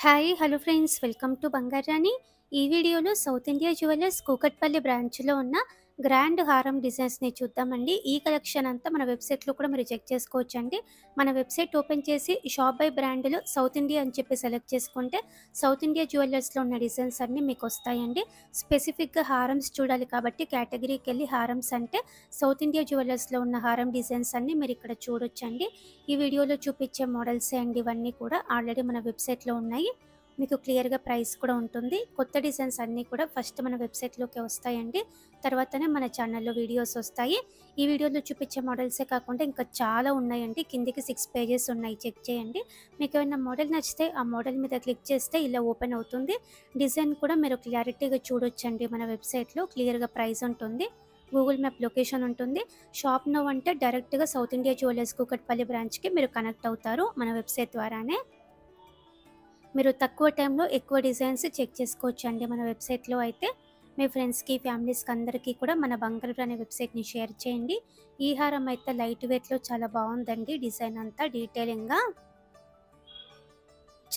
Hi hello friends, welcome to Bangarani. ఈ వీడియోలో south India jewellers Kukatpally బ్రాంచ్లో ఉన్న గ్రాండ్ హారం డిజైన్స్ని చూద్దామండి. ఈ కలెక్షన్ అంతా మన వెబ్సైట్లో కూడా మీరు చెక్ చేసుకోవచ్చండి. మన వెబ్సైట్ ఓపెన్ చేసి షాప్ బై బ్రాండ్లో సౌత్ ఇండియా అని చెప్పి సెలెక్ట్ చేసుకుంటే సౌత్ ఇండియా జ్యువెలర్స్లో ఉన్న డిజైన్స్ అన్నీ మీకు వస్తాయండి. స్పెసిఫిక్గా హారమ్స్ చూడాలి కాబట్టి కేటగిరీకి వెళ్ళి హారమ్స్ అంటే సౌత్ ఇండియా జ్యువెలర్స్లో ఉన్న హారం డిజైన్స్ అన్నీ మీరు ఇక్కడ చూడొచ్చండి. ఈ వీడియోలో చూపించే మోడల్సే అండి, ఇవన్నీ కూడా ఆల్రెడీ మన వెబ్సైట్లో ఉన్నాయి. మీకు క్లియర్గా ప్రైస్ కూడా ఉంటుంది. కొత్త డిజైన్స్ అన్నీ కూడా ఫస్ట్ మన వెబ్సైట్లోకి వస్తాయండి, తర్వాతనే మన ఛానల్లో వీడియోస్ వస్తాయి. ఈ వీడియోలో చూపించే మోడల్సే కాకుండా ఇంకా చాలా ఉన్నాయండి. కిందికి 6 పేజెస్ ఉన్నాయి, చెక్ చేయండి. మీకు ఏమైనా మోడల్ నచ్చితే ఆ మోడల్ మీద క్లిక్ చేస్తే ఇలా ఓపెన్ అవుతుంది. డిజైన్ కూడా మీరు క్లారిటీగా చూడొచ్చండి. మన వెబ్సైట్లో క్లియర్గా ప్రైస్ ఉంటుంది, గూగుల్ మ్యాప్ లొకేషన్ ఉంటుంది. షాప్ నో అంటే డైరెక్ట్గా సౌత్ ఇండియా జ్యువెలర్స్ కూకట్పల్లి బ్రాంచ్కి మీరు కనెక్ట్ అవుతారు మన వెబ్సైట్ ద్వారానే. మీరు తక్కువ టైంలో ఎక్కువ డిజైన్స్ చెక్ చేసుకోవచ్చు అండి మన వెబ్సైట్లో. అయితే మీ ఫ్రెండ్స్కి ఫ్యామిలీస్కి అందరికీ కూడా మన బంగారు అనే వెబ్సైట్ని షేర్ చేయండి. ఈ హారం అయితే లైట్ వెయిట్లో చాలా బాగుందండి. డిజైన్ అంతా డీటెయిలింగ్గా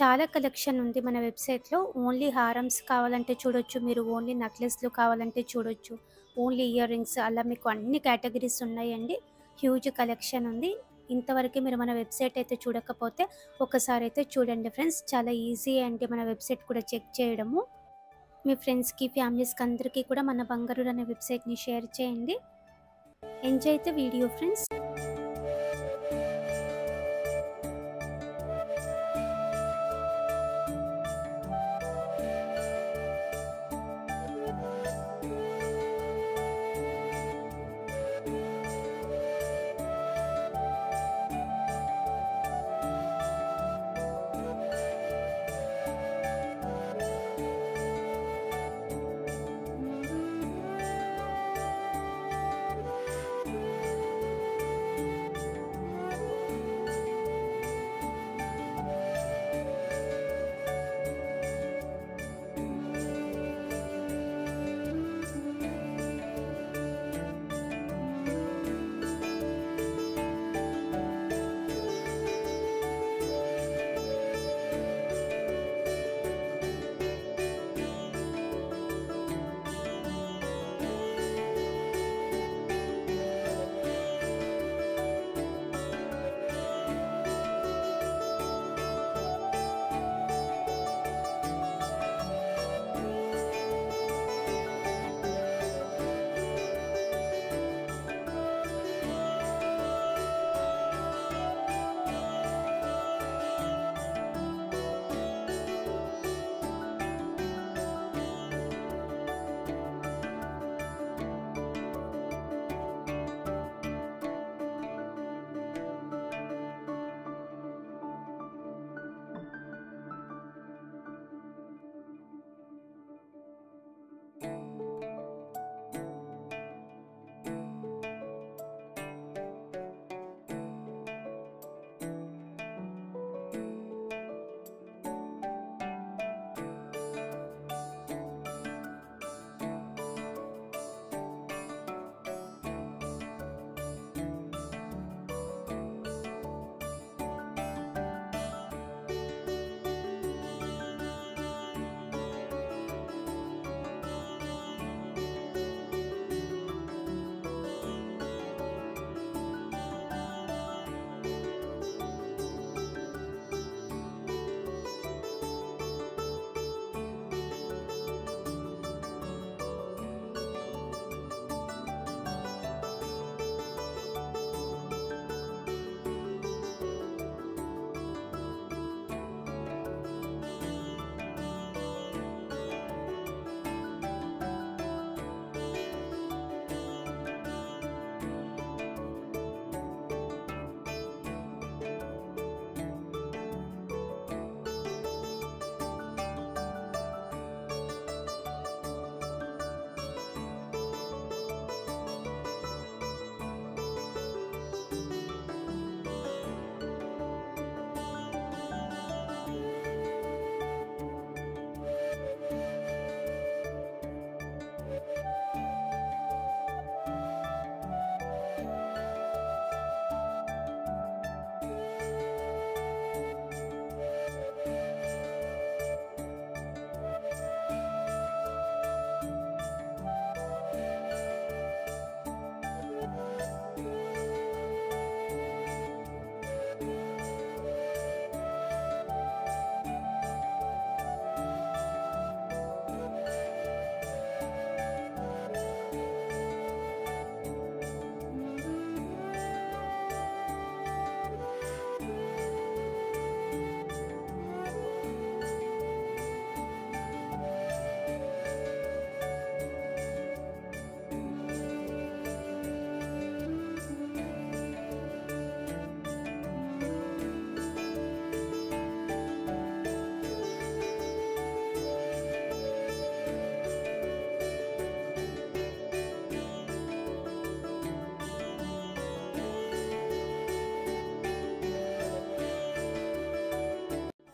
చాలా కలెక్షన్ ఉంది మన వెబ్సైట్లో. ఓన్లీ హారమ్స్ కావాలంటే చూడొచ్చు, మీరు ఓన్లీ నెక్లెస్లు కావాలంటే చూడొచ్చు, ఓన్లీ ఇయర్ రింగ్స్, అలా మీకు అన్ని కేటగిరీస్ ఉన్నాయండి. హ్యూజ్ కలెక్షన్ ఉంది. ఇంతవరకు మీరు మన వెబ్సైట్ అయితే చూడకపోతే ఒకసారి అయితే చూడండి ఫ్రెండ్స్. చాలా ఈజీ అండి మన వెబ్సైట్ కూడా చెక్ చేయడము. మీ ఫ్రెండ్స్కి ఫ్యామిలీస్కి అందరికీ కూడా మన బంగారు అనే వెబ్సైట్ని షేర్ చేయండి. Enjoy the video friends.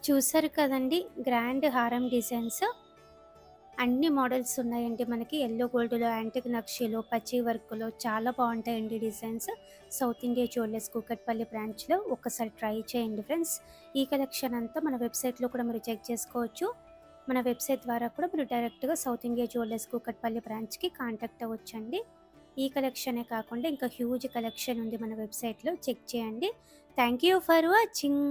చూసారు కదండి గ్రాండ్ హారం డిజైన్స్. అన్ని మోడల్స్ ఉన్నాయండి మనకి. యెల్లో గోల్డ్‌లో, యాంటిక్ నక్షీలో, పచ్చి వర్క్‌లో చాలా బావుంటాయండి designs. South India jewellers Kukatpally బ్రాంచ్‌లో ఒక్కసారి ట్రై చేయండి ఫ్రెండ్స్. ఈ కలెక్షన్ అంతా మన వెబ్‌సైట్‌లో కూడా మీరు చెక్ చేసుకోవచ్చు. మన వెబ్‌సైట్ ద్వారా కూడా మీరు డైరెక్ట్‌గా సౌత్ ఇండియా జ్యువెలర్స్ కూకట్పల్లి బ్రాంచ్‌కి కాంటాక్ట్ అవ్వచ్చండి. ఈ కలెక్షనే కాకుండా ఇంకా హ్యూజ్ కలెక్షన్ ఉంది మన వెబ్‌సైట్‌లో చెక్ చేయండి. Thank you for watching.